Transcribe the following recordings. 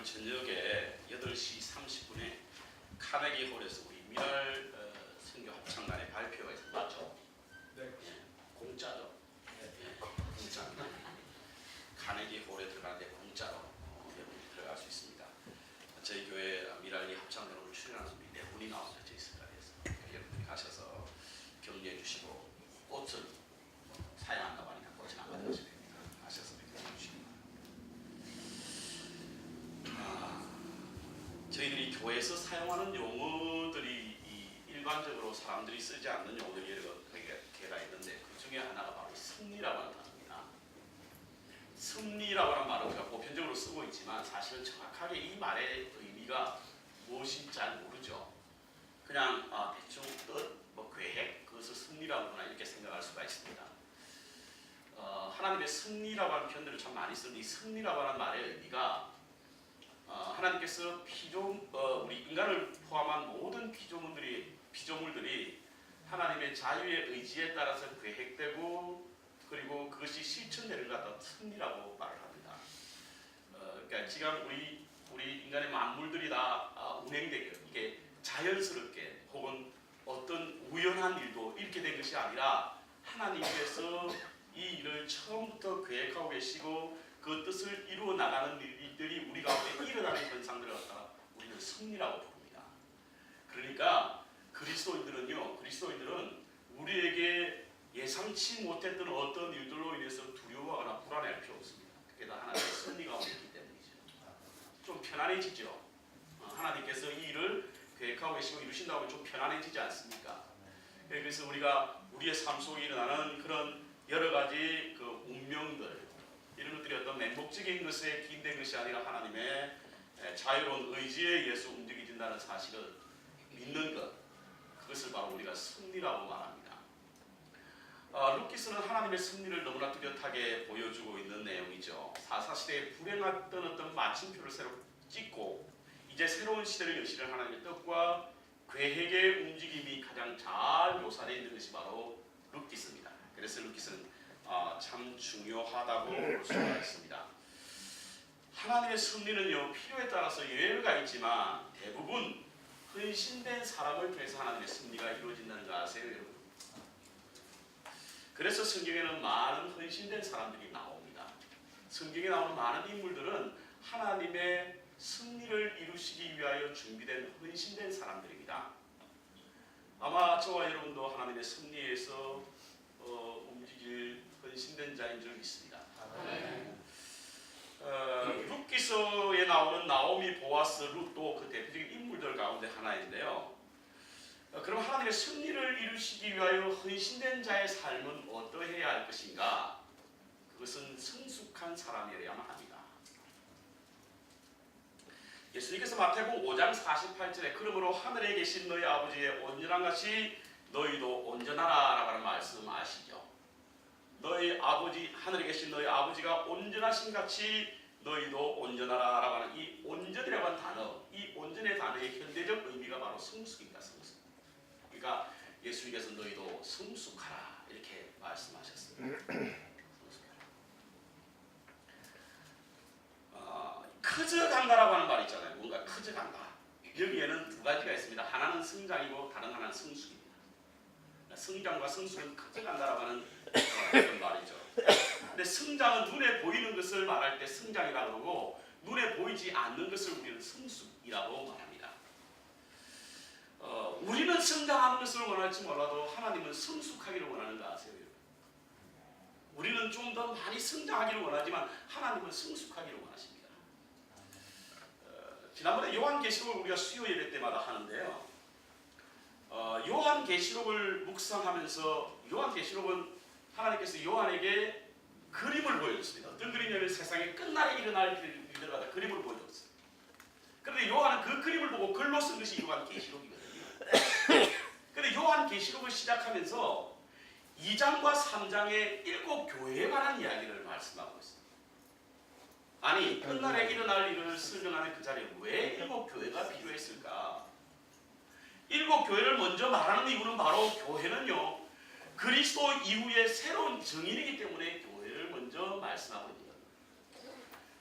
저녁에 8시 30분에 카네기 홀에서 우리 미랄 선교 합창단의 발표가 있어요. 맞죠? 네. 예, 공짜죠? 네. 예, 공짜입니다. 카네기 홀에 들어가는데 공짜로 여러분이 들어갈 수 있습니다. 저희 교회 미랄리 합창단으로 출연하는 분이 4분이 나와서 저희 스카리에서 여러분들이 가셔서 격려해 주시고 꽃을 사용한다고 하니까 꽃은 안 가져가셔야 됩니다. 가셔서 격려해 주시기 바랍니다. 저희들이 교회에서 사용하는 용어들이 일반적으로 사람들이 쓰지 않는 용어들이 여러 개가 있는데 그 중에 하나가 바로 승리라고 하는 단어입니다. 승리라고 하는 말을 우리가 보편적으로 쓰고 있지만 사실은 정확하게 이 말의 의미가 무엇인지 잘 모르죠. 그냥 대충 뜻, 계획, 그것을 승리라고 하나 이렇게 생각할 수가 있습니다. 하나님의 승리라고 하는 표현들을 참 많이 쓰는데 이 승리라고 하는 말의 의미가 하나님께서 우리 인간을 포함한 모든 피조물들이 하나님의 자유의 의지에 따라서 계획되고 그리고 그것이 실천되는 것 같은 승리라고 말을 합니다. 그러니까 지금 우리 인간의 만물들이 다 운행되게 이게 자연스럽게 혹은 어떤 우연한 일도 이렇게 된 것이 아니라 하나님께서 이 일을 처음부터 계획하고 계시고 그 뜻을 이루어 나가는 일들이 우리 가운데 일어나는 현상들을 갖다가 우리는 승리라고 부릅니다. 그러니까 그리스도인들은 우리에게 예상치 못했던 어떤 일들로 인해서 두려워하거나 불안해할 필요 없습니다. 그게 다 하나님의 승리가 있기 때문이죠. 좀 편안해지죠. 하나님께서 이 일을 계획하고 계시고 이루신다고 하면 좀 편안해지지 않습니까? 그래서 우리가 우리의 삶 속에 일어나는 그런 여러 가지 그 운명들 이런 것들이 어떤 맹목적인 것에 기인된 것이 아니라 하나님의 자유로운 의지에 의해서 움직여진다는 사실을 믿는 것, 그것을 바로 우리가 승리라고 말합니다. 루키스는 하나님의 승리를 너무나 뚜렷하게 보여주고 있는 내용이죠. 사사시대에 불행했던 어떤 마침표를 새로 찍고 이제 새로운 시대를 여시는 하나님의 뜻과 계획의 움직임이 가장 잘 묘사되어 있는 것이 바로 루키스입니다. 그래서 루키스는 참 중요하다고 볼 수가 있습니다. 하나님의 승리는요 필요에 따라서 예외가 있지만 대부분 헌신된 사람을 통해서 하나님의 승리가 이루어진다는 거 아세요, 여러분? 그래서 성경에는 많은 헌신된 사람들이 나옵니다. 성경에 나오는 많은 인물들은 하나님의 승리를 이루시기 위하여 준비된 헌신된 사람들입니다. 아마 저와 여러분도 하나님의 승리에서 움직일 헌신된 자인 줄 믿습니다. 룻기서에 나오는 나오미, 보아스, 룻도 그 대표적인 인물들 가운데 하나인데요. 그럼 하나님의 승리를 이루시기 위하여 헌신된 자의 삶은 어떠해야 할 것인가? 그것은 성숙한 사람이어야만 합니다. 예수님께서 마태복음 5장 48절에 그러므로 하늘에 계신 너희 아버지의 온전한 것이 너희도 온전하라 라고 하는 말씀 아시죠? 너희 아버지, 하늘에 계신 너희 아버지가 온전하신 같이 너희도 온전하라 라고 하는 이 온전이라고 하는 단어, 이 온전의 단어의 현대적 의미가 바로 성숙입니다. 성숙. 그러니까 예수님께서 너희도 성숙하라 이렇게 말씀하셨습니다. 커져간다라고 하는 말이 있잖아요. 뭔가 커져간다. 여기에는 두 가지가 있습니다. 하나는 성장이고 다른 하나는 성숙입니다. 성장과 성숙은 커져간다라고 하는 그런 말이죠. 근데 성장은 눈에 보이는 것을 말할 때 성장이라고 그러고 눈에 보이지 않는 것을 우리는 성숙이라고 말합니다. 우리는 성장하는 것을 원할지 몰라도 하나님은 성숙하기를 원하는 거 아세요? 우리는 좀 더 많이 성장하기를 원하지만 하나님은 성숙하기를 원하십니다. 지난번에 요한계시록을 우리가 수요 예배 때마다 하는데요. 요한계시록을 묵상하면서 요한계시록은 하나님께서 요한에게 그림을 보여줬습니다. 어떤 그림이냐면 세상에 끝날에 일어날 일들을 갖다 그림을 보여줬어요. 그런데 요한은 그 그림을 보고 글로 쓴 것이 요한계시록이거든요. 그런데 요한계시록을 시작하면서 2장과 3장의 7교회에 관한 이야기를 말씀하고 있습니다. 아니 끝날에 일어날 일을 설명하는 그 자리에 왜 7교회가 필요했을까? 7교회를 먼저 말하는 이유는 바로 교회는요 그리스도 이후에 새로운 정인이기 때문에 교회를 먼저 말씀하고 있는 겁니다.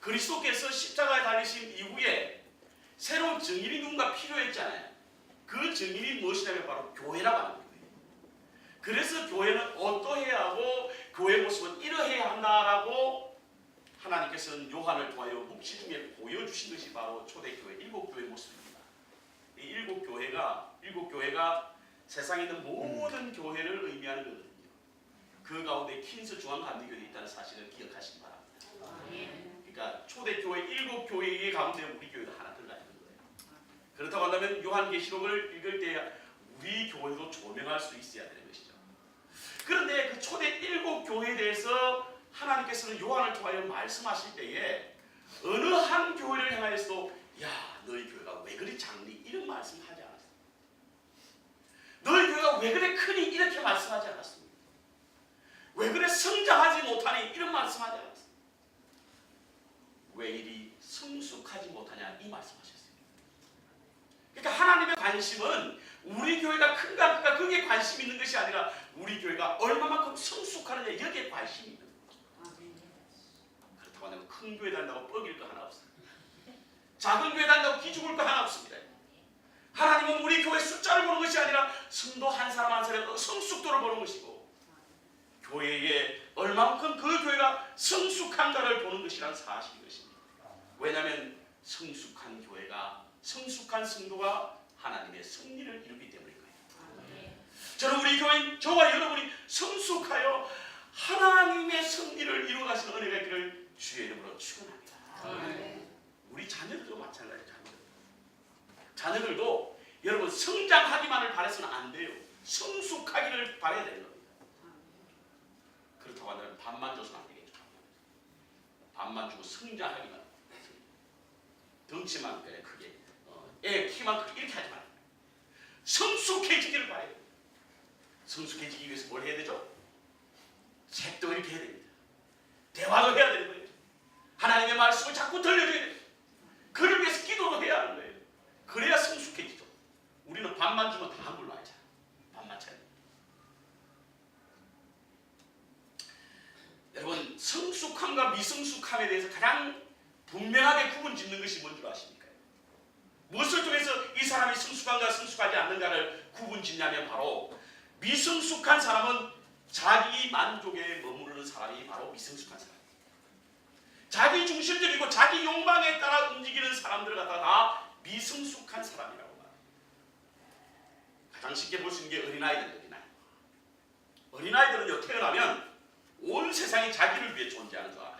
그리스도께서 십자가에 달리신 이후에 새로운 증인이 누군가 필요했잖아요. 그 증인이 무엇이냐면 바로 교회라고 하는 거예요. 그래서 교회는 어떠해야 하고 교회 모습은 이러해야 한다라고 하나님께서는 요한을 통하여 묵시 중에 보여주신 것이 바로 초대교회 일곱 교회 모습입니다. 이 일곱 교회가 세상에 있는 모든 교회를 의미하는 거거든요. 그 가운데 퀸스 중앙감리교회에 있다는 사실을 기억하시기 바랍니다. 그러니까 초대교회 일곱 교회 가운데 우리 교회도 하나 들어가 있는 거예요. 그렇다고 한다면 요한계시록을 읽을 때 우리 교회도 조명할 수 있어야 되는 것이죠. 그런데 그 초대 일곱 교회에 대해서 하나님께서는 요한을 통하여 말씀하실 때에 어느 한 교회를 향하여서도 야 너희 교회가 왜 그리 작니? 이런 말씀하지 않았어요. 너희 교회가 왜 그래 크니? 이렇게 말씀하지 않았습니다. 왜 그래 성장하지 못하니? 이런 말씀하지 않았어요. 왜 이리 성숙하지 못하냐? 이 말씀하셨어요. 그러니까 하나님의 관심은 우리 교회가 큰가 크가 그게 관심 있는 것이 아니라 우리 교회가 얼마만큼 성숙하느냐 여기에 관심이 있는 거죠. 그렇다고 하면 큰 교회 다닌다고 뻐길 거 하나 없어요. 작은 교회 다닌다고 기죽을 거 하나 없습니다. 하나님은 우리 교회 숫자를 보는 것이 아니라 성도 한 사람 한 사람의 성숙도를 보는 것이고 교회에 얼마만큼 그 교회가 성숙한가를 보는 것이란 사실인 것입니다. 왜냐하면 성숙한 교회가 성숙한 성도가 하나님의 승리를 이루기 때문인 거예요. 저는 우리 교인 저와 여러분이 성숙하여 하나님의 승리를 이루어가시는 은혜가 있기를 주의 이름으로 축원합니다. 우리 자녀들도 마찬가지예요. 자녀들도 여러분 성장하기만을 바라서는 안 돼요. 성숙하기를 바라야 되는 겁니다. 그렇다고 한다면 밥만 줘서는 안 되겠죠. 밥만 주고 성장하기만 덩치만 크게 애 키만 크게 이렇게 하지 말아요. 성숙해지기를 바라요. 성숙해지기 위해서 뭘 해야 되죠? 책도 이렇게 해야 됩니다. 대화도 해야 되는 거예요. 하나님의 말씀을 자꾸 들려줘야 돼요. 그를 위해서 기도도 해야 하는 거예요. 그래야 성숙해지죠. 우리는 밥만 주면 다 한 걸로 알잖아. 밥만 차려. 여러분 성숙함과 미성숙함에 대해서 가장 분명하게 구분 짓는 것이 뭔 줄 아십니까? 무엇을 통해서 이 사람이 성숙한가 성숙하지 않는가를 구분 짓냐면 바로 미성숙한 사람은 자기 만족에 머무르는 사람이 바로 미성숙한 사람입니다. 자기 중심적이고 자기 욕망에 따라 움직이는 사람들을 갖다가 다 미성숙한 사람이라고 말합니다. 가장 쉽게 볼 수 있는 게 어린아이들입니다. 어린아이들은요 태어나면 온 세상이 자기를 위해 존재하는 줄 알아요.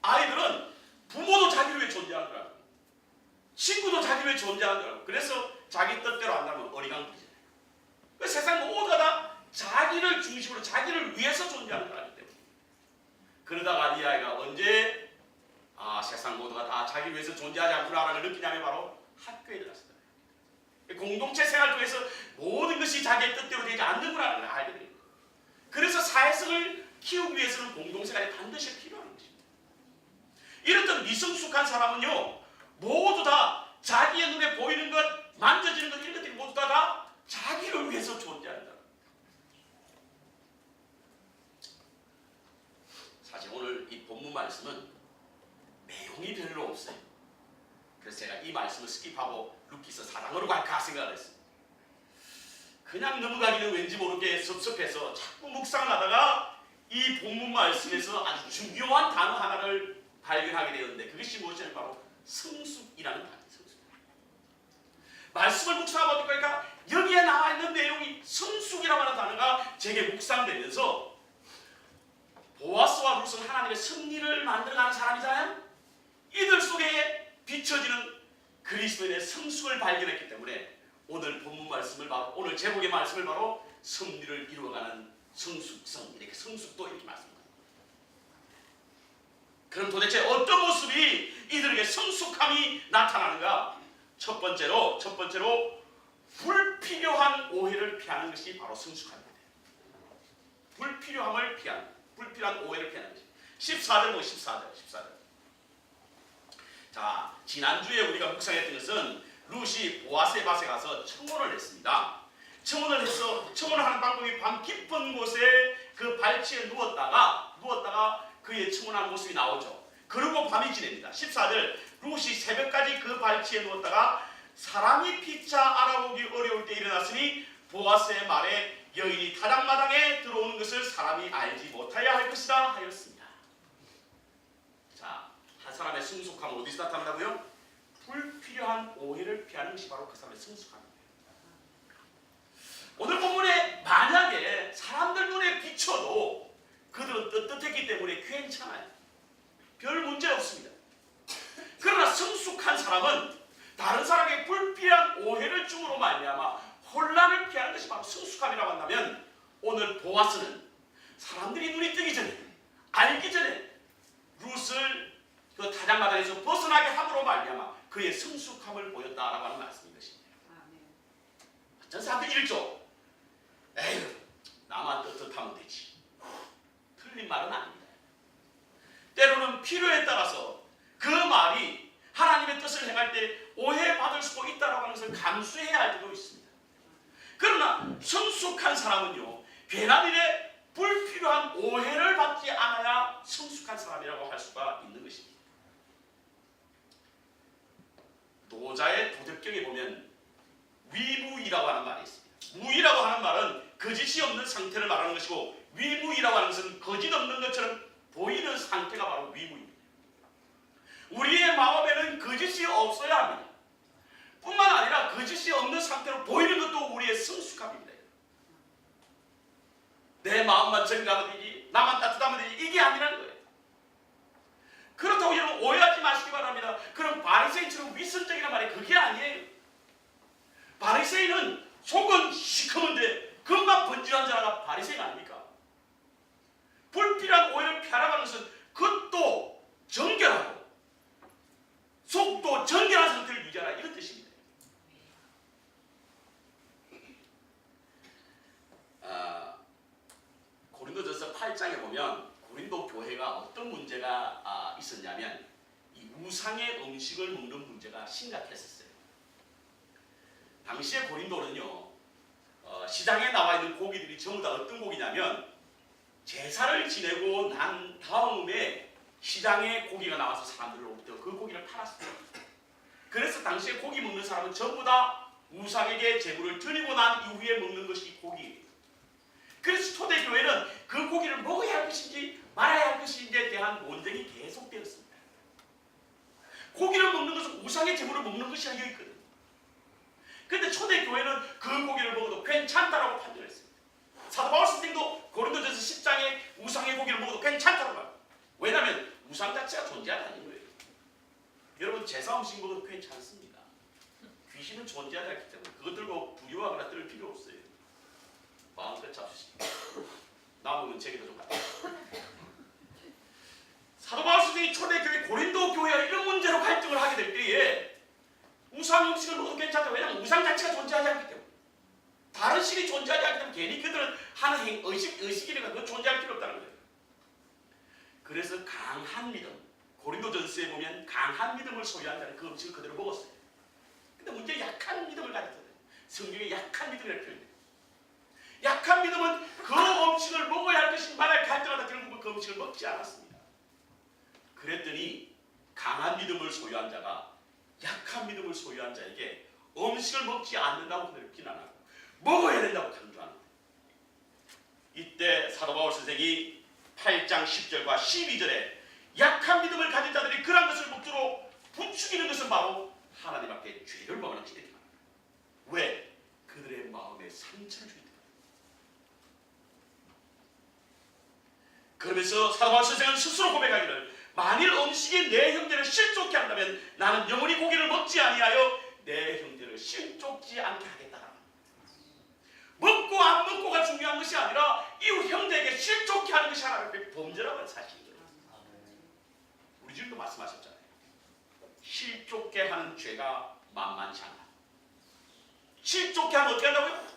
아이들은 부모도 자기를 위해 존재하는 줄 알고 친구도 자기를 위해 존재하는 줄 알고 그래서 자기 뜻대로 안다면 어리광부리잖아요. 세상 모두가 다 자기를 중심으로 자기를 위해서 존재하는 줄 알기 때문에 그러다가 이 아이가 언제 세상 모두가 다 자기를 위해서 존재하지 않구나라는 걸 느끼냐면 바로 학교에 들어갔습니다. 공동체 생활 통해서 모든 것이 자기의 뜻대로 되지 않는구나라는 걸 알게 됩니다. 그래서 사회성을 키우기 위해서는 공동생활이 반드시 필요한 것입니다. 이렇던 미성숙한 사람은요 모두 다 자기의 눈에 보이는 것 만져지는 것 이런 것들이 모두 다 자기를 위해서 존재한다. 사실 오늘 이 본문 말씀은 내용이 별로 없어요. 그래서 제가 이 말씀을 스킵하고 루키서 4장으로 갈까 생각을 했어요. 그냥 넘어가기는 왠지 모르게 섭섭해서 자꾸 묵상을 하다가 이 본문 말씀에서 아주 중요한 단어 하나를 발견하게 되었는데 그것이 무엇이냐면 바로 성숙이라는 단어입니다. 성숙. 말씀을 묵상하다 보니까 여기에 나와 있는 내용이 성숙이라고 하는 단어가 제게 묵상되면서 보아스와 룻은 하나님의 승리를 만들어가는 사람이잖아요. 이들 속에 비춰지는 그리스도인의 성숙을 발견했기 때문에 오늘 본문 말씀을 바로 오늘 제목의 말씀을 바로 승리를 이루어가는 성숙성 이렇게 성숙도 이렇게 말씀합니다. 그럼 도대체 어떤 모습이 이들에게 성숙함이 나타나는가? 첫 번째로 불필요한 오해를 피하는 것이 바로 성숙함입니다. 불필요한 오해를 피하는 것이 14절 보고 14절. 자, 지난주에 우리가 묵상했던 것은 룻이 보아스의 밭에 가서 청혼을 했습니다. 청혼을 하는 방법이 밤 깊은 곳에 그 발치에 누웠다가 그의 청혼한 모습이 나오죠. 그러고 밤이 지냅니다. 14절 룻이 새벽까지 그 발치에 누웠다가 사람이 피차 알아보기 어려울 때 일어났으니 보아스의 말에 여인이 타작마당에 들어오는 것을 사람이 알지 못하여야 할 것이다 하였습니다. 자, 한 사람의 성숙함은 어디서 나타난다고요? 불필요한 오해를 피하는 것이 바로 그 사람의 성숙함입니다. 오늘 본문에 만약에 사람들 눈에 비춰도 그들은 떳떳했기 때문에 괜찮아요. 별 문제 없습니다. 그러나 성숙한 사람은 다른 사람에게 불필요한 오해를 줌으로 말미암아 혼란을 피하는 것이 바로 성숙함이라고 한다면, 오늘 보아스는 사람들이 눈이 뜨기 전에, 알기 전에 룻을 그 타작마당에서 벗어나게 함으로 말미암아 그의 성숙함을 보였다라고 하는 말씀인 것입니다. 어떤 사람들이 1조 에휴 나만 떳떳하면 되지. 틀린 말은 아닙니다. 때로는 필요에 따라서 그 말이 하나님의 뜻을 행할 때 오해받을 수도 있다고 하는 것을 감수해야 할 때도 있습니다. 그러나 성숙한 사람은요, 괜한 일에 불필요한 오해를 받지 않아야 성숙한 사람이라고 할 수가 있는 것입니다. 노자의 도덕경에 보면 위무이라고 하는 말이 있습니다. 무이라고 하는 말은 거짓이 없는 상태를 말하는 것이고, 위무이라고 하는 것은 거짓 없는 것처럼 보이는 상태가 바로 위무입니다. 우리의 마음에는 거짓이 없어야 합니다. 뿐만 아니라 거짓이 없는 상태로 보이는 것도 우리의 성숙함입니다. 내 마음만 정리하면 되지, 나만 따뜻하면 되지, 이게 아니라는 거예요. 그렇다고 여러분 오해하지 마시기 바랍니다. 그럼 바리새인처럼 위선적이란 말이 그게 아니에요. 바리새인은 속은 시커먼데 금방 번지한 자가 바리새인 아닙니까? 불필요한 오해를 피하라는 것은 겉도 정결하고 속도 정결한 상태를 유지하라, 이런 뜻입니다. 고린도전서 8장에 보면 고린도 교회가 어떤 문제가 있었냐면, 이 우상의 음식을 먹는 문제가 심각했었어요. 당시에 고린도는요, 시장에 나와 있는 고기들이 전부 다 어떤 고기냐면, 제사를 지내고 난 다음에 시장에 고기가 나와서 사람들로부터 그 고기를 팔았어요. 그래서 당시에 고기 먹는 사람은 전부 다 우상에게 제물을 드리고 난 이후에 먹는 것이 고기예요. 그래서 초대교회는 그 고기를 먹어야 할 것인지 말아야 할 것인지에 대한 논쟁이 계속되었습니다. 고기를 먹는 것은 우상의 제물을 먹는 것이 아니었거든요. 그런데 초대교회는 그 고기를 먹어도 괜찮다라고 판단했습니다. 사도 바울 선생님도 고린도전서 10장에 우상의 고기를 먹어도 괜찮다고 말합니다. 왜냐하면 우상 자체가 존재하다는 거예요. 여러분, 제사 음식 먹어도 괜찮습니다. 귀신은 존재하지 않기 때문에 그것 들고 두려워하거나 떨 필요 없어요. 마음껏 잡수십시오. 남으면 제게도 좀 갖다. 사도 바울 선생이 초대교회 고린도 교회와 이런 문제로 갈등을 하게 될 때에 우상 음식을 먹어도 괜찮다. 왜냐하면 우상 자체가 존재하지 않기 때문에, 다른 신이 존재하지 않기 때문에 괜히 그들은 하는 의식이니까 그거 존재할 필요 없다는 거예요. 그래서 강한 믿음, 고린도전서에 보면 강한 믿음을 소유한 자는 그 음식을 그대로 먹었어요. 근데 문제 약한 믿음을 가졌어요. 성경에 약한 믿음이라고 표현해요. 약한 믿음은 그 음식을 먹어야 할 것이 말할 갈등하다 결국은 그 음식을 먹지 않았습니다. 그랬더니 강한 믿음을 소유한 자가 약한 믿음을 소유한 자에게 음식을 먹지 않는다고 그들을 비난하고 먹어야 된다고 강조하는 거예요. 이때 사도 바울 선생이 8장 10절과 12절에 약한 믿음을 가진 자들이 그런 것을 목적으로 부추기는 것은 바로 하나님 앞에 죄를 범하는 것이다. 왜? 그들의 마음에 상처를 주기 때문에. 그러면서 사도 바울 선생은 스스로 고백하기를, 만일 음식이 내 형제를 실족케 한다면 나는 영원히 고기를 먹지 아니하여 내 형제를 실족지 않게 하겠다. 먹고 안 먹고가 중요한 것이 아니라 이웃 형제에게 실족케 하는 것이 하나님의 범죄라고 하는 사실이에요. 우리 지금도 말씀하셨잖아요. 실족케 하는 죄가 만만치 않다. 실족케 하면 어떻게 한다고요?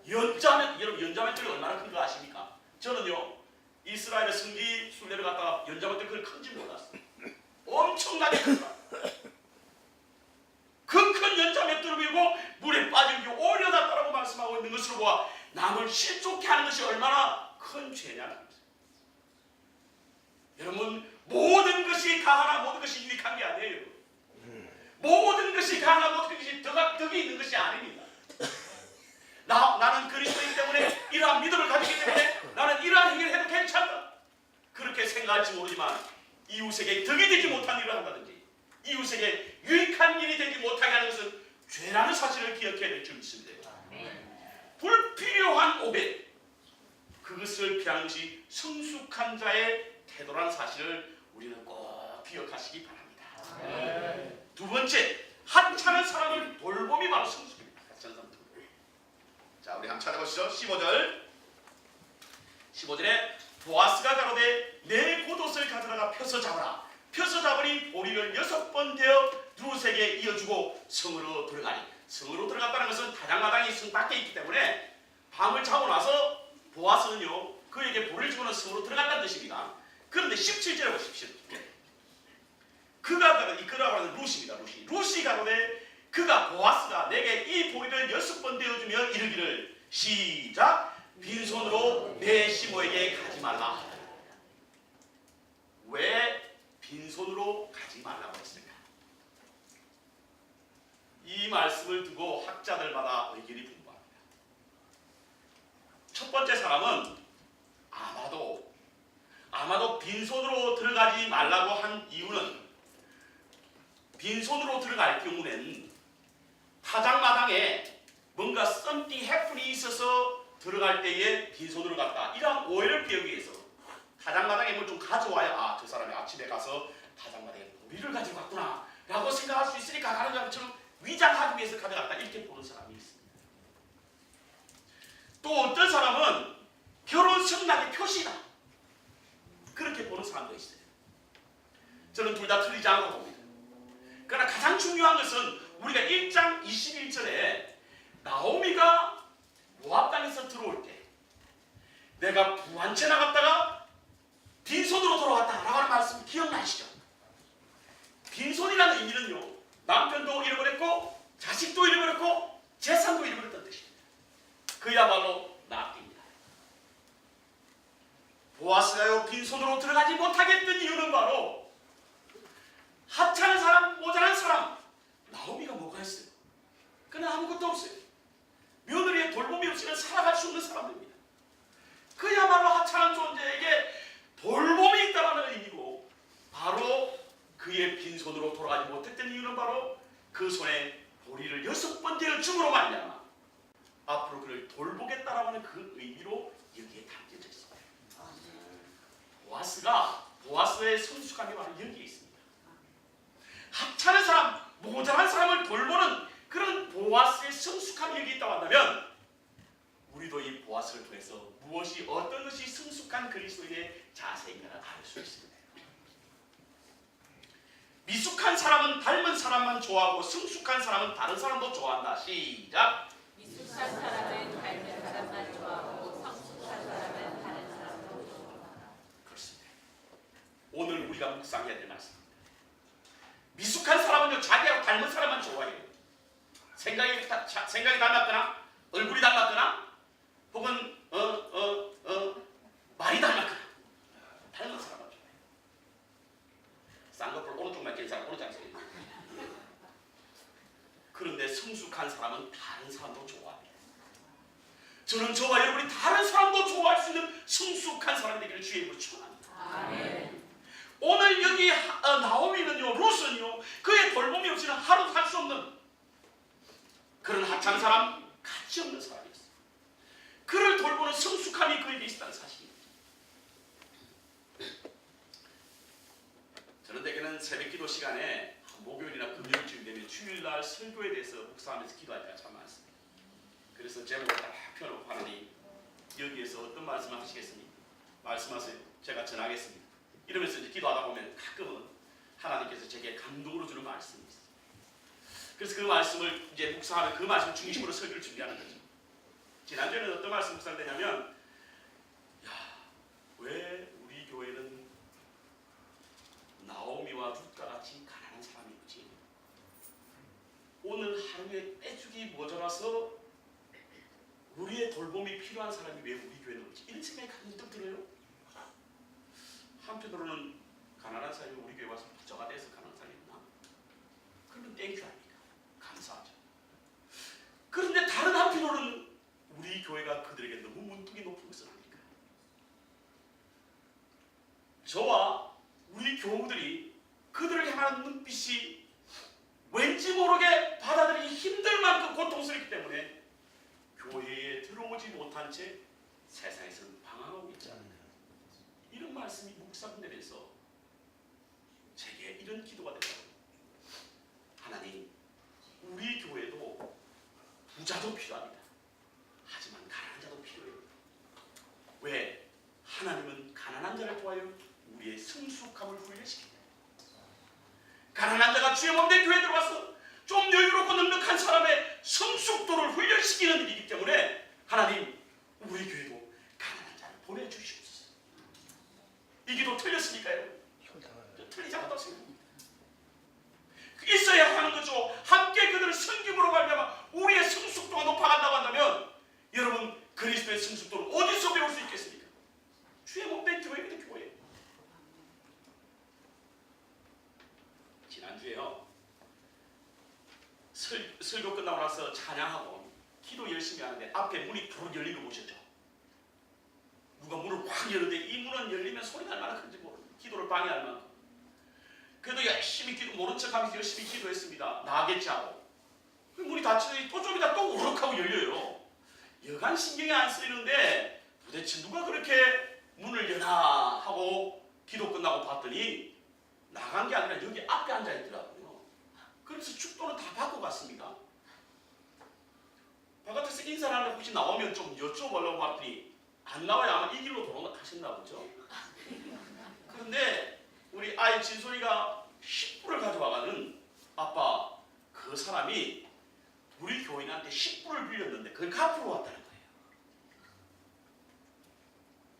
연자면, 여러분 연자맷돌이 얼마나 큰 거 아십니까? 저는요, 이스라엘의 성지 순례를 갔다가 연자맷돌이 그걸 큰지 몰랐어요. 엄청나게 크더라. 그 큰 연자맷돌을 밀고 물에 빠진 게 오려놨다라고 말씀하고 있는 것으로 보아 남을 실족케 하는 것이 얼마나 큰 죄냐는 거죠. 여러분, 모든 것이 강하나 모든 것이 유익한 게 아니에요. 모든 것이 강하나 모든 것이 덕이 있는 것이 아닙니다. 나는 그리스도이기 때문에 이러한 믿음을 가지기 때문에 나는 이러한 행위를 해도 괜찮다. 그렇게 생각할지 모르지만 이웃에게 덕이 되지 못한 일을 한다든지 이웃에게 유익한 일이 되지 못하게 하는 것은 죄라는 사실을 기억해야 될 줄 믿습니다. 불필요한 오해, 그것을 피하는 것이 성숙한 자의 태도라는 사실을 우리는 꼭 기억하시기 바랍니다. 두 번째, 하찮은 사람을 돌봄이 바로 성숙입니다. 하찮은 사람 돌봄. 자, 우리 한번 찾아보시죠. 15절에 보아스가 가로되 내 겉옷을 가져다가 펴서 잡아라. 펴서 잡으니 보리를 6번 되어 룻에게 이어주고 성으로 들어가니. 성으로 들어갔다는 것은 다장마당이 성 밖에 있기 때문에 밤을 자고 나서 보아스는요 그에게 보리를 주고는 성으로 들어갔다는 뜻입니다. 그런데 17절에 보십시오. 그가 가로되, 그라고 하는 룻입니다. 룻이 가로되 그가 보아스가 내게 이 보리를 6번 되어주며 이르기를 시작. 빈손으로 내 시모에게 가지 말라. 왜 빈손으로 가지 말라고 했을까? 이 말씀을 두고 학자들마다 의견이 분분합니다. 첫 번째 사람은 아마도 빈손으로 들어가지 말라고 한 이유는 빈손으로 들어갈 경우는 타작마당에 뭔가 something happen이 있어서 들어갈 때에 빈손으로 갔다. 이러한 오해를 피하기 위해서 타작마당에 뭘 좀 가져와야 저 사람이 아침에 가서 타작마당에 보리를 가지고 갔구나 라고 생각할 수 있으니까 가는 것처럼 위장하기 위해서 가져갔다. 이렇게 보는 사람이 있습니다. 또 어떤 사람은 결혼 성낙의 표시다. 그렇게 보는 사람도 있어요. 저는 둘 다 틀리지 않고 봅니다. 그러나 가장 중요한 것은 우리가 1장 21절에 나오미가 모압 땅에서 들어올 때 내가 부한채 나갔다가 빈손으로 돌아왔다라고 하는 말씀 기억나시죠? 빈손이라는 의미는요 남편도 잃어버렸고 자식도 잃어버렸고 재산도 잃어버렸다는 뜻입니다. 그야말로 납기입니다. 보아스가요 빈손으로 들어가지 못하게 했던 이유는 바로 하찮은 사람, 모자란 사람 나오미가 뭐가 있어요? 그는 아무것도 없어요. 며느리의 돌봄이 없이는 살아갈 수 없는 사람들입니다. 그야말로 하찮은 존재에게 돌봄이 있다는 의미고 바로 그의 빈손으로 돌아가지 못했던 이유는 바로 그 손에 보리를 6번 되어 줌으로 말미암아 앞으로 그를 돌보겠다라고 하는 그 의미로 여기에 담겨져 있습니다. 보아스의 성숙함이 바로 여기에 있습니다. 하찮은 사람, 모자란 사람을 돌보는 그런 보아스의 성숙함이 여기 있다고 한다면 우리도 이 보아스를 통해서 어떤 것이 성숙한 그리스도인의 자세인가를 알 수 있습니다. 미숙한 사람은 닮은 사람만 좋아하고 성숙한 사람은 다른 사람도 좋아한다. 시작. 미숙한 사람은 닮은 사람만 좋아하고 성숙한 사람은 다른 사람도 좋아한다. 그렇습니다. 오늘 우리가 묵상해야 될 말씀입니다. 미숙한 사람은요 자기하고 닮은 사람만 좋아해요. 생각이 닮았거나 얼굴이 닮았거나 혹은 말이 닮았거나 닮은 사람만 좋아해요. 쌍꺼풀 오른쪽만 낀 사람 오른쪽 서 그런데 성숙한 사람은 다른 사람도 좋아합니다. 저는 저와 여러분이 다른 사람도 좋아할 수 있는 성숙한 사람이 되기를 주의 이름으로 축원합니다. 아멘. 오늘 여기 나오미는요, 룻은요, 그의 돌봄이 없이는 하루 살 수 없는 그런 하찮은 사람, 가치 없는 사람이었어요. 그를 돌보는 성숙함이 그에게 있다는 사실입니다. 저는 대개는 새벽기도 시간에 목요일이나 금요일쯤 되면 주일날 설교에 대해서 묵상하면서 기도할 때가 참 많습니다. 그래서 제목을 딱 펴놓고 하나님 여기에서 어떤 말씀을 하시겠습니까? 말씀하세요. 제가 전하겠습니다. 이러면서 이제 기도하다 보면 가끔은 하나님께서 제게 감동으로 주는 말씀이 있어요. 그래서 그 말씀을 이제 묵상하면 그 말씀 중심으로 설교를 준비하는 거죠. 지난주에는 어떤 말씀 묵상되냐면 왜 우리 교회는 나오미와 룻과 같이 가난한 사람이 있지? 오늘 하루에 떼죽이 모자라서 우리의 돌봄이 필요한 사람이 왜 우리 교회는 없지? 이런 생각이 가끔 들어요. 한편으로는 가난한 사람이 우리 교회 와서 부자가 돼서 가난한 사람이 있나? 그러면 땡큐 아닙니까? 감사하죠. 그런데 다른 한편으로는 우리 교회가 그들에게 너무 문턱이 높은 것은 아닐까? 저와 우리 교우들이 그들을 향하는 눈빛이 왠지 모르게 받아들이기 힘들 만큼 고통스럽기 때문에 교회에 들어오지 못한 채 세상에서는 방황하고 있지 않느냐. 이런 말씀이 묵상되면서 제게 이런 기도가 되더라고요. 하나님, 우리 교회도 부자도 필요합니다. 하지만 가난한 자도 필요해요. 왜? 하나님은 가난한 자를 도와요 우리의 성숙함을 훈련시킵니다. 가난한 자가 주의 몸된 교회에 들어와서 좀 여유롭고 넉넉한 사람의 성숙도를 훈련시키는 일이기 때문에 하나님, 우리 교회도 가난한 자를 보내주시옵소서. 이 기도 틀렸으니까요? 틀리지 않았다고 생각합니다. 있어야 하는 거죠. 함께 그들을 섬김으로 말미암아 우리의 성숙도가 높아간다고 한다면 여러분, 그리스도의 성숙도를 어디서 배울 수 있겠습니까? 주의 몸된 교회입니다. 교회. 지난주에요, 설교 끝나고 나서 찬양하고 기도 열심히 하는데 앞에 문이 푹 열린 거 보셨죠? 누가 문을 확 열는데 이 문은 열리면 소리가 얼마나 큰지 모르고 기도를 방해할 만큼. 그래도 열심히 기도, 모른 척하면서 열심히 기도했습니다. 나겠지 하고. 문이 닫히더니 또 좀 이따 또 우럭하고 열려요. 여간 신경이 안 쓰이는데 도대체 누가 그렇게 문을 여나 하고 기도 끝나고 봤더니 나간 게 아니라 여기 앞에 앉아 있더라고요. 그래서 축도는 다 받고 갔습니다. 바깥에서 인사를 하는데 혹시 나오면 좀 여쭤보려고 봤더니 안 나와야 아마 이 길로 돌아가셨나 보죠. 그런데 우리 아이 진솔이가 10불을 가져와가는 아빠, 그 사람이 우리 교인한테 10불을 빌렸는데 그걸 갚으러 왔다는 거예요.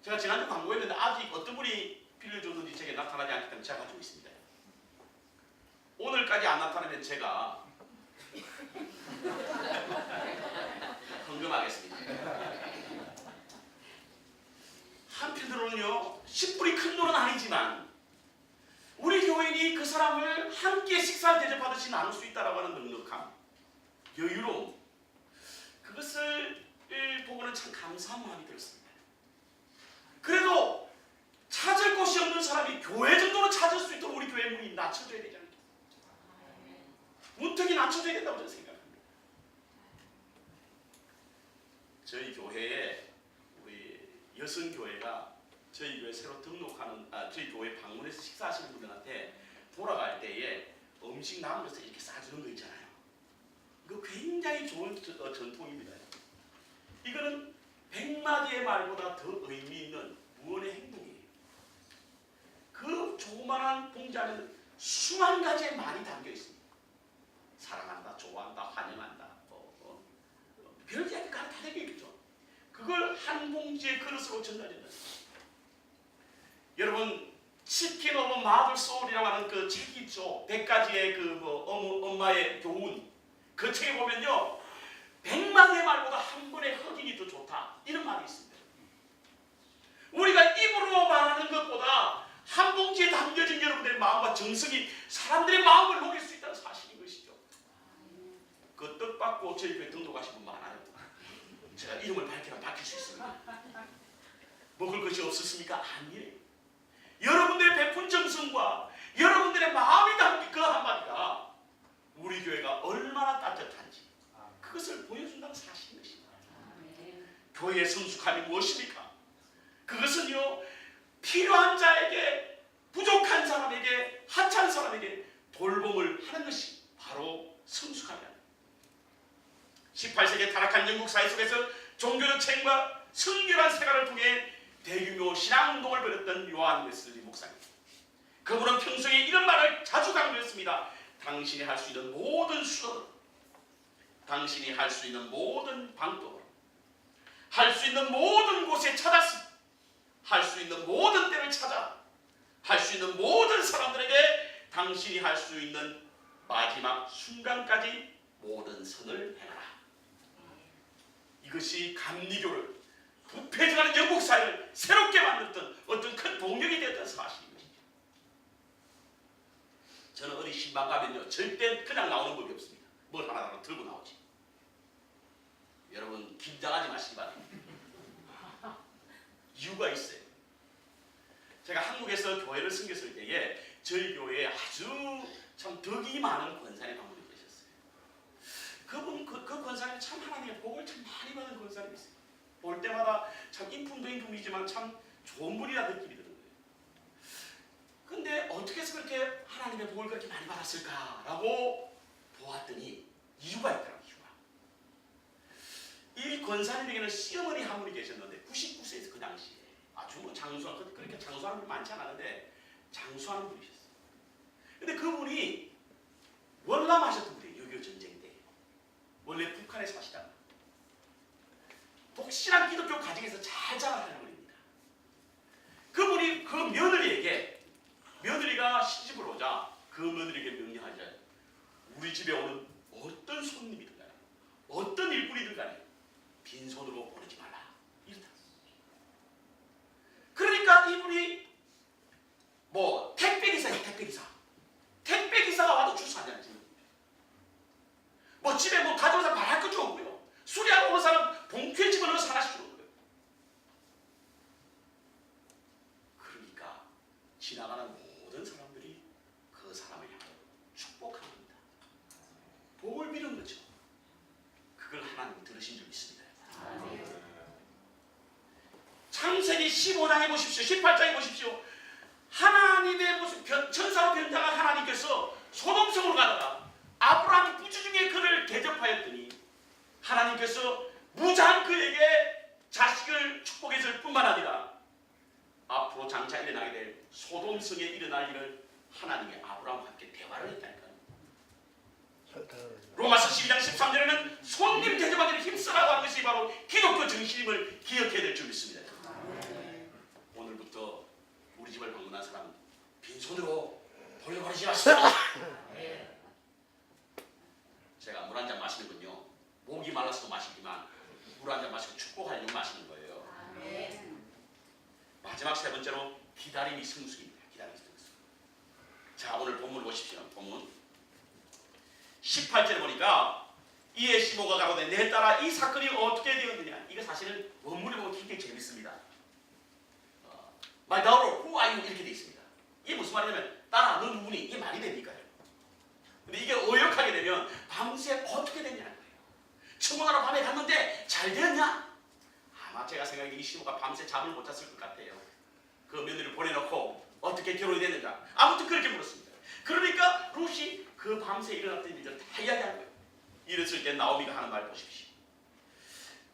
제가 지난주 광고했는데 아직 어떤 분이 빌려줬는지 제게 나타나지 않기 때문에 제가 가지고 있습니다. 오늘까지 안 나타나면 제가 헌금하겠습니다. 한편으로는요, 10불이 큰 돈은 아니지만 우리 교인이 그 사람을 함께 식사를 대접하듯이 나눌 수 있다라고 하는 넉넉함, 여유로움, 그것을 보고는 참 감사한 마음이 들었습니다. 그래도 찾을 곳이 없는 사람이 교회 정도는 찾을 수 있도록 우리 교회 문이 낮춰줘야 되지 않을까? 문턱이 낮춰져야 된다고 저는 생각합니다. 저희 교회에 우리 여성교회가 저희 교회 새로 등록하는 저희 교회 방문해서 식사하시는 분들한테 돌아갈 때에 음식 남겨서 이렇게 싸주는 거 있잖아요. 이거 굉장히 좋은 전통입니다. 이거는 100마디의 말보다 더 의미 있는 무언의 행동이에요. 그 조그만한 봉지 안에는 수만 가지의 말이 담겨 있습니다. 사랑한다, 좋아한다, 환영한다, 별 이야기 다 담겨 있죠. 그걸 한 봉지의 그릇으로 전달된다. 여러분, 치킨 오브 마블 소울이라고 하는 그 책이 있죠. 100가지의 엄마의 교훈. 그 책에 보면요, 100마디의 말보다 한 번의 흑인이 더 좋다, 이런 말이 있습니다. 우리가 입으로 말하는 것보다 한 봉지에 담겨진 여러분들의 마음과 정성이 사람들의 마음을 녹일 수 있다는 사실인 것이죠. 그 떡 받고 저희 교회 등록하신 분 많아요. 제가 이름을 밝히면 밝힐 수 있습니다. 먹을 것이 없었습니까? 아니에요. 여러분들의 베푼 정성과 여러분들의 마음이 담긴 그 한마디가 우리 교회가 얼마나 따뜻한지 그것을 보여준다는 사실인 것입니다. 교회의 성숙함이 무엇입니까? 그것은요, 필요한 자에게, 부족한 사람에게, 하찮은 사람에게 돌봄을 하는 것이 바로 성숙함이다. 18세기의 타락한 영국 사회 속에서 종교적 책임과 성결한 생활을 통해 대규모 신앙운동을 벌였던 요한 웨슬리 목사님. 그분은 평소에 이런 말을 자주 강조했습니다. 당신이 할 수 있는 모든 수단으로, 당신이 할 수 있는 모든 방법으로, 할 수 있는 모든 곳에 찾았습니다. 할 수 있는 모든 때를 찾아, 할 수 있는 모든 사람들에게 당신이 할 수 있는 마지막 순간까지 모든 선을 행하라. 이것이 감리교를 부패져가는 영국 사회를 새롭게 만들었던 어떤 큰 동력이 되었던 사실인 것이죠. 저는 어디 신방 가면요 절대 그냥 나오는 법이 없습니다. 뭘 하나 들고 나오지. 여러분 긴장하지 마시기 바랍니다. 이유가 있어요. 제가 한국에서 교회를 섬겼을 때에 저희 교회에 아주 참 덕이 많은 권사님 한 분이 계셨어요. 그 권사님 참 하나님의 복을 참 많이 받은 권사님이세요. 볼 때마다 참 인품이지만 참 좋은 분이라 느낌이 드는 거예요. 근데 어떻게 해서 그렇게 하나님의 복을 그렇게 많이 받았을까라고 보았더니 이유가 있더라고요. 이 권사님에게는 시어머니 한 분이 계셨는데 99세에서 그 당시에 아주 뭐 장수하는 그렇게 장수하는 분이 많지 않았는데 장수하는 분이셨어요. 근데 그분이 월남하셨던 분이에요. 6.25 전쟁 때 원래 북한에 사시다가 독실한 기독교 가정에서 잘 자라는 분입니다. 그분이 그 며느리에게 며느리가 시집을 오자 그 며느리에게 명령하자 우리 집에 오는 어떤 손님이든 간에 어떤 일꾼이든 간에 빈손으로 보내지 말라 이렇다. 그러니까 이분이 뭐 택배기사예요. 택배기사가 와도 주소 안 되는 뭐 집에 뭐 가져온 사람 말할 것도 없고요. 수리하고 오는 사람 봉투에 집어넣어서 하나씩 주는 거예요. 그러니까 지나가는 모든 사람들이 그 사람을 향하여 축복합니다. 복을 비는 거죠. 그걸 하나님이 들으신 줄 믿습니다. 창세기 15장에 보십시오. 18장에 보십시오. 하나님의 모습 천사로 변장한 하나님께서 소돔성으로 가다가 아브라함이 부주중에 그를 대접하였더니 하나님께서 무장 그에게 자식을 축복해 줄 뿐만 아니라 앞으로 장차 일어나게 될 소돔성에 일어날 일을 하나님이 아브라함과 함께 대화를 했다니까요. 로마서 12장 13절에는 손님 대접하기를 힘쓰라고 하는 것이 바로 기독교 정신임을 기억해야 될 줄 믿습니다. 오늘부터 우리 집을 방문한 사람 빈손으로 돌려보내지 마시오. 제가 물 한 잔 마시는군요. 목이 말라서도 마시지만 물 한 잔 마시고 축복하려고 마시는 거예요. 마지막 세 번째로 기다림이 성숙입니다. 기다림이 성숙. 자, 오늘 본문을 보십시오. 본문 18절에 보니까 이에 시모가 가로되 내 딸아 이 사건이 어떻게 되었느냐. 이거 사실은 원문에 보면 굉장히 재밌습니다. My daughter, who are you? 이렇게 되어 있습니다. 이게 무슨 말이냐면 딸아 너 누구니? 이게 말이 됩니까? 근데 이게 어역하게 되면 밤새 어떻게 됐냐는 거예요. 청혼하러 밤에 갔는데 잘 되었냐? 아마 제가 생각하기에 이 시모가 밤새 잠을 못 잤을 것 같아요. 그 며느리를 보내놓고 어떻게 결혼이 됐는가? 아무튼 그렇게 물었습니다. 그러니까 룻이 그 밤새 일어났던 일을 다 이야기한 거예요. 이랬을 때 나오미가 하는 말 보십시오.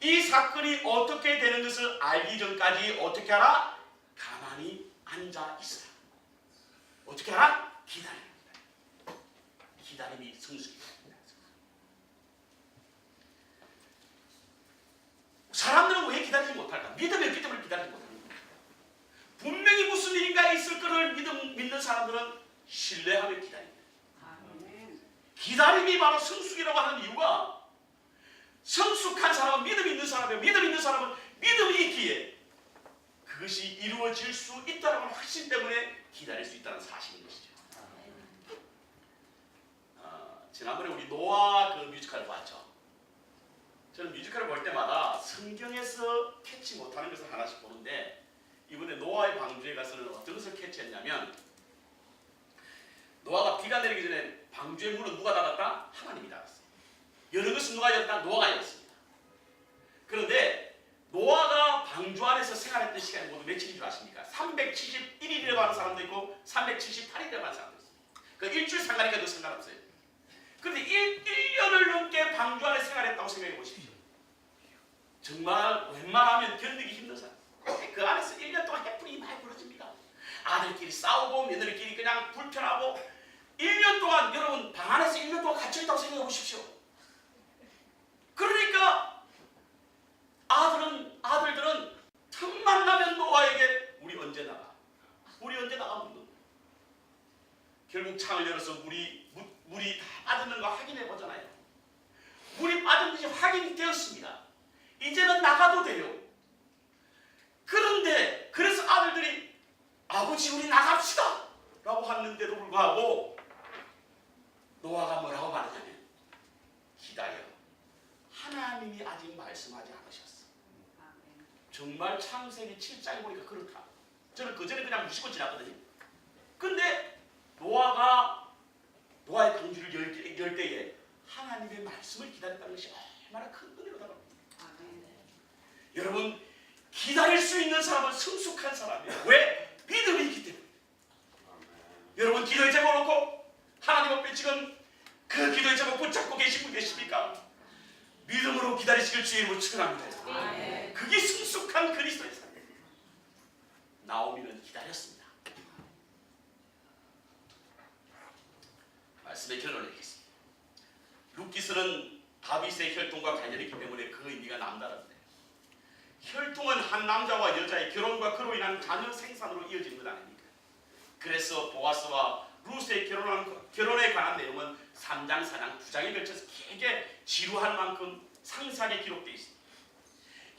이 사건이 어떻게 되는 것을 알기 전까지 어떻게 하라? 가만히 앉아 있어라. 어떻게 하라? 기다립니다. 기다림이 성숙입니다. 사람들은 왜 기다리지 못할까? 믿음이 없기 때문에 기다리지 못합니다. 분명히 무슨 일인가 있을 것을 믿는 사람들은 신뢰하며 기다립니다. 기다림이 바로 성숙이라고 하는 이유가 성숙한 사람은 믿음이 있는 사람이에요. 믿음이 있는 사람은 믿음이 있기에 그것이 이루어질 수 있다는 확신 때문에 기다릴 수 있다는 사실인 것이죠. 지난번에 우리 노아 그 뮤지컬을 봤죠. 저는 뮤지컬을 볼 때마다 성경에서 캐치 못하는 것을 하나씩 보는데 이번에 노아의 방주에 가서는 어떤 것을 캐치했냐면 노아가 비가 내리기 전에 방주의 문은 누가 닫았다? 하나님이 닫았어요. 여는 것은 누가 열었다? 노아가 열었습니다. 그런데 노아가 방주 안에서 생활했던 시간이 모두 며칠인 줄 아십니까? 371일이라고 하는 사람도 있고 378일이라고 하는 사람도 있어요. 그 일주일 상관이니까 그 상관없어요. 그런데 1년을 넘게 방주 안에 생활했다고 생각해 보십시오. 정말 웬만하면 견디기 힘든 사람. 그 안에서 1년 동안 해프닝이 많이 벌어집니다. 아들끼리 싸우고 며느리끼리 그냥 불편하고 1년 동안 여러분 방 안에서 1년 동안 갇혀있다고 생각해 보십시오. 그러니까 아들들은 틈만 나면 노아에게 우리 언제 나가? 우리 언제 나가 묻는 거예요. 결국 창을 열어서 물이 다 빠졌는 거 확인해 보잖아요. 물이 빠졌는지 확인이 되었습니다. 이제는 나가도 돼요. 정말 창세기 7장에 보니까 그렇다. 저는 그 전에 그냥 무시고 지났거든요. 근데 노아의 강주를 열 때에 하나님의 말씀을 기다렸다는 것이 얼마나 큰 은혜로다. 여러분, 기다릴 수 있는 사람은 성숙한 사람이에요. 왜? 믿음이 있기 때문에. 여러분, 기도의 제목 놓고 하나님 앞에 지금 그 기도의 제목 붙잡고 계신 분 계십니까? 믿음으로 기다리시길 주의 이름으로 축원합니다. 그게 성숙한 그리스도의 삶이에요. 나오미는 기다렸습니다. 말씀의 결론을 내리겠습니다. 룻기서는 다윗의 혈통과 관련이 있기 때문에 그 의미가 남다른데, 혈통은 한 남자와 여자의 결혼과 그로 인한 자녀 생산으로 이어지는 것 아닙니까? 그래서 보아스와 룻의 결혼에 관한 내용은 3장, 4장, 2장에 걸쳐서 되게 지루할 만큼 상세하게 기록되어 있습니다.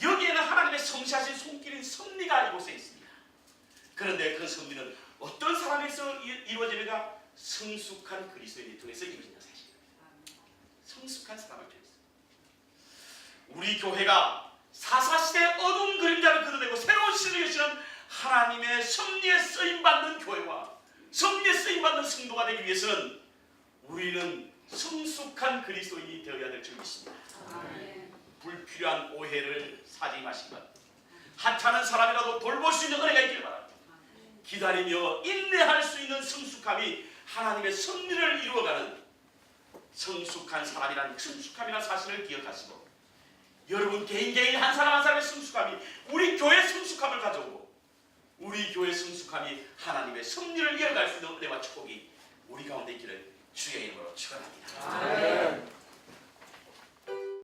여기에는 하나님의 성시하신 손길인 섭리가 이곳에 있습니다. 그런데 그 섭리는 어떤 사람에서 이루어지는가? 성숙한 그리스도인을 통해서 이루어진다 사실입니다. 성숙한 사람을 통해서. 우리 교회가 사사시대의 어두운 그림자를 걷어내고 새로운 시대를 여시는 하나님의 섭리에 쓰임받는 교회와 섭리에 쓰임받는 성도가 되기 위해서는 우리는 성숙한 그리스도인이 되어야 될 줄 믿습니다. 불필요한 오해를 사지 마시기 바랍니다. 하찮은 사람이라도 돌볼 수 있는 은혜가 있길 바랍니다. 기다리며 인내할 수 있는 성숙함이 하나님의 섭리를 이루어가는 성숙한 사람이라는 성숙함이라는 사실을 기억하시고, 여러분 개인 한 사람 한 사람의 성숙함이 우리 교회의 성숙함을 가져오고, 우리 교회의 성숙함이 하나님의 섭리를 이어갈 수 있는 은혜와 축복이 우리 가운데 있기를 주의 이름으로 축원합니다.